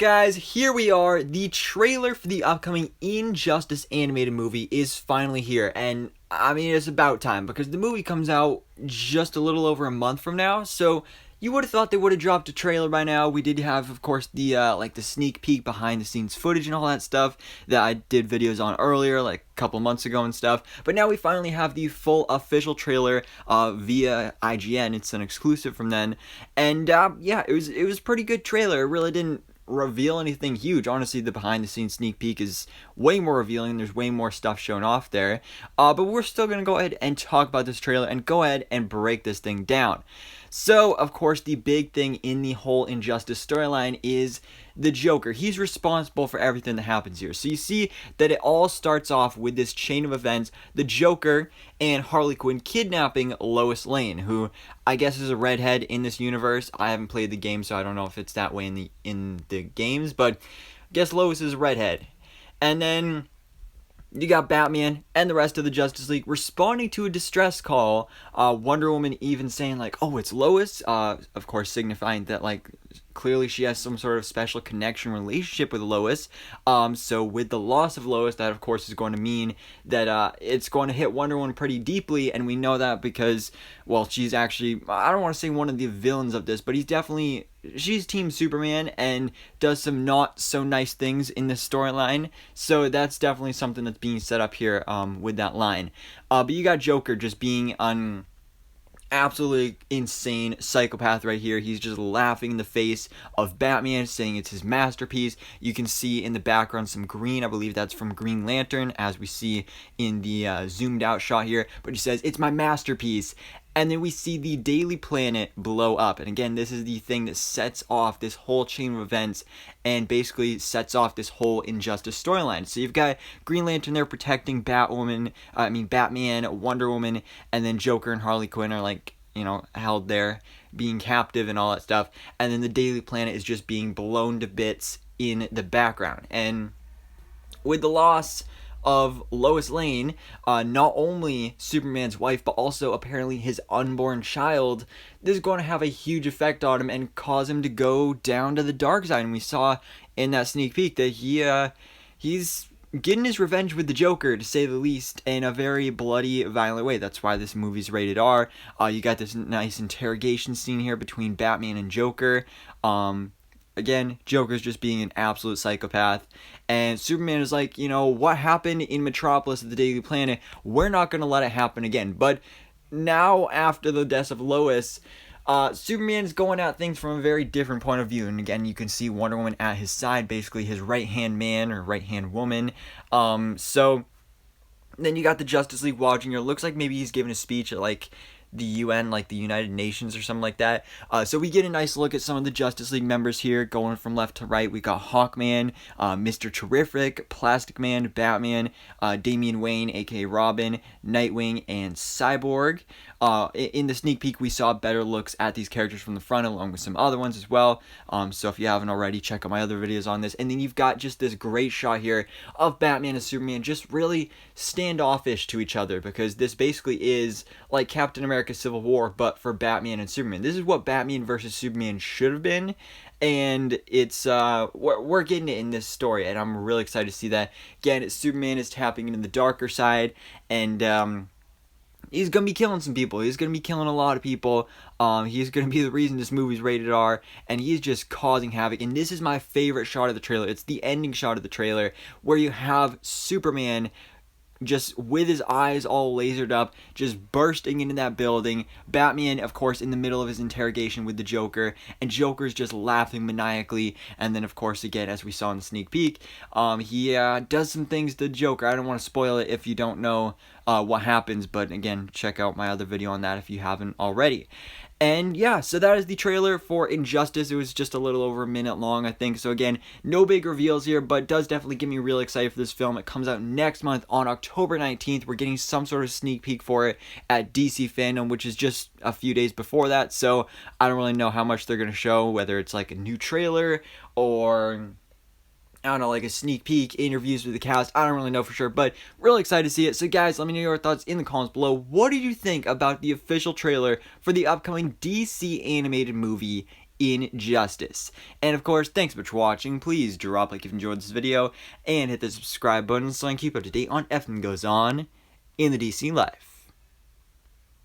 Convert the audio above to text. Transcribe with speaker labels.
Speaker 1: Guys, here we are. The trailer for the upcoming Injustice animated movie is finally here, and I mean, it's about time because the movie comes out just a little over a month from now. So you would have thought they would have dropped a trailer by now. We did have, of course, the the sneak peek behind the scenes footage and all that stuff that I did videos on earlier, like a couple months ago and stuff. But now we finally have the full official trailer via IGN. It's an exclusive from then, and yeah, it was a pretty good trailer. It really didn't reveal anything huge. Honestly, the behind the scenes sneak peek is way more revealing. There's way more stuff shown off there. But we're still going to go ahead and talk about this trailer and go ahead and break this thing down. So, of course, the big thing in the whole Injustice storyline is the Joker. He's responsible for everything that happens here. So you see that it all starts off with this chain of events, the Joker and Harley Quinn kidnapping Lois Lane, who I guess is a redhead in this universe. I haven't played the game, so I don't know if it's that way in the games, but I guess Lois is a redhead. And then you got Batman and the rest of the Justice League responding to a distress call. Wonder Woman even saying like, "Oh, it's Lois," of course signifying that like clearly she has some sort of special connection relationship with Lois. So with the loss of Lois, that of course is going to mean that it's going to hit Wonder Woman pretty deeply, and we know that because, well, she's actually, I don't want to say one of the villains of this, but she's Team Superman and does some not so nice things in this storyline. So that's definitely something that's being set up here with that line. But you got Joker just being absolutely insane psychopath right here. He's just laughing in the face of Batman, saying it's his masterpiece. You can see in the background some green. I believe that's from Green Lantern, as we see in the zoomed out shot here. But he says, "It's my masterpiece." And then we see the Daily Planet blow up. And again, this is the thing that sets off this whole chain of events and basically sets off this whole Injustice storyline. So you've got Green Lantern there protecting Batman, Wonder Woman, and then Joker and Harley Quinn are like, held there, being captive and all that stuff. And then the Daily Planet is just being blown to bits in the background. And with the loss of Lois Lane, not only Superman's wife, but also apparently his unborn child, this is going to have a huge effect on him and cause him to go down to the dark side. And we saw in that sneak peek that he's getting his revenge with the Joker, to say the least, in a very bloody, violent way. That's why this movie's rated R. You got this nice interrogation scene here between Batman and Joker. Again, Joker's just being an absolute psychopath. And Superman is like, what happened in Metropolis at the Daily Planet? We're not going to let it happen again. But now, after the death of Lois, Superman is going at things from a very different point of view. And again, you can see Wonder Woman at his side, basically his right-hand man or right-hand woman. So then you got the Justice League watching her. Looks like maybe he's giving a speech at the UN, like the United Nations or something like that. So we get a nice look at some of the Justice League members here, going from left to right. We got Hawkman, Mr. Terrific, Plastic Man, Batman, Damian Wayne, aka Robin, Nightwing, and Cyborg. In the sneak peek, we saw better looks at these characters from the front, along with some other ones as well. So if you haven't already, check out my other videos on this. And then you've got just this great shot here of Batman and Superman just really standoffish to each other, because this basically is like Captain America Civil War, but for Batman and Superman. This is what Batman versus Superman should have been, and it's we're getting it in this story, and I'm really excited to see that. Again, Superman is tapping into the darker side, and he's gonna be killing some people. He's gonna be killing a lot of people. He's gonna be the reason this movie's rated R, and he's just causing havoc. And this is my favorite shot of the trailer. It's the ending shot of the trailer, where you have Superman just with his eyes all lasered up, just bursting into that building. Batman, of course, in the middle of his interrogation with the Joker, and Joker's just laughing maniacally. And then, of course, again, as we saw in the sneak peek, he does some things to the Joker. I don't want to spoil it if you don't know what happens, but again, check out my other video on that if you haven't already. And yeah, so that is the trailer for Injustice. It was just a little over a minute long, I think. So again, no big reveals here, but does definitely get me really excited for this film. It comes out next month on October 19th. We're getting some sort of sneak peek for it at DC Fandom, which is just a few days before that. So I don't really know how much they're going to show, whether it's like a new trailer or I don't know, like a sneak peek, interviews with the cast. I don't really know for sure, but really excited to see it. So guys, let me know your thoughts in the comments below. What did you think about the official trailer for the upcoming DC animated movie Injustice. And of course, thanks so much for watching. Please drop a like if you enjoyed this video, and hit the subscribe button so I can keep up to date on everything that goes on in the DC life.